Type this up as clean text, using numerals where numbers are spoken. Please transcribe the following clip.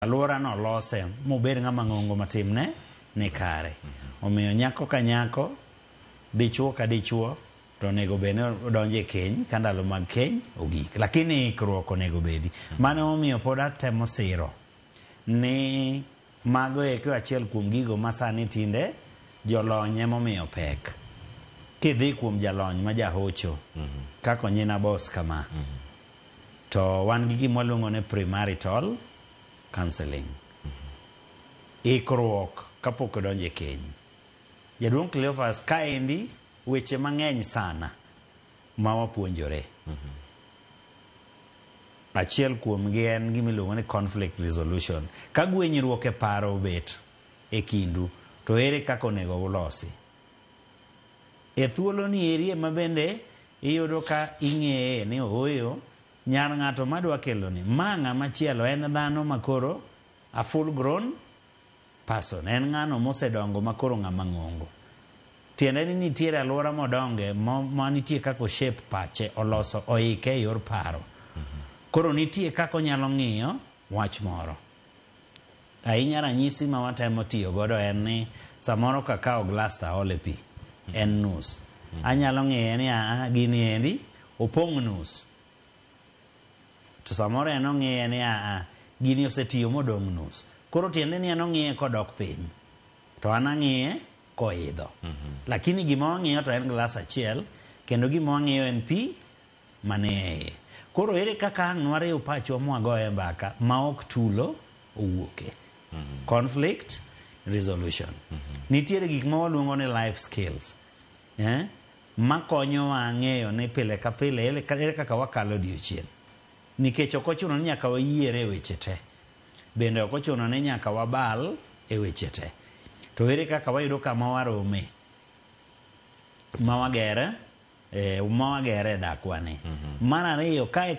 Alwora no lose mobed ng'ama ng'ongo matimne ni kare. Omiyo nyako ka nyako, dichuo ka dichuo, to onego bene odonje keny, ka ndalo mag keny ogik. Lakini ikruok onego bedi. Mano omiyo pod atemo siro ni mago eko achiel kuom gigo masani tinde jolony emomiyo pek. Kidhi kuom jalony ma jahocho, kako nyina boss kama, to wan gi gima waluongo ni premarital counseling. Ikruok kapok odonje keny. Jaduong' Cleophas kaendi weche mang'eny sana ma wapuonjore. Achiel kuom gi en gima iluongo ni conflict resolution. Ka gwenyruok e paro obet e kindu, to ere kaka onego ulosi. E thuolo ni eri ema bende iyudo ka ing'eye ni oyo nyar ng'ato madwa kelo ni ma ng'ama chielo en dhano makoro a full grown person, en ng'ano mosedongo makoro ng'ama ng'ongo. Tiende ni nitiere alwora modonge ma nitie kako shape pache oloso oike e yor paro. Koro nitie kako onyalo ng'iyo wach moro. Ahinya ranyisi ma watemo tiyo godo en ni samoro kakao glass ta ole pi en nus. Anyalo ng'iye ni gini endi opong' nus. To samoro en ong'iye ni gini osetiyo modong' nus. Koro tiende ni en ong'iye kodok piny. To an ang'iye koidho. Lakini gima wang'iyo to en glass achiel, kendo gima wang'iyo en pi mane. Koro ere kaka ang' nwariyo pachwa mwagoye mbaka ma ok tulo owuoke. Conflict resolution. Nitiere gik ma waluongo ni life skills. Ma konyo wa ng'eyo ni pile ka pile ere kaka wakalo odiochieng'. Nikech ok ochuno ni nyaka wayiere e weche te. Bende ok ochuno ni nyaka wabal e weche te. To ere kaka wayudo kama warome ma wagere dakwani. Mar ariyo, kae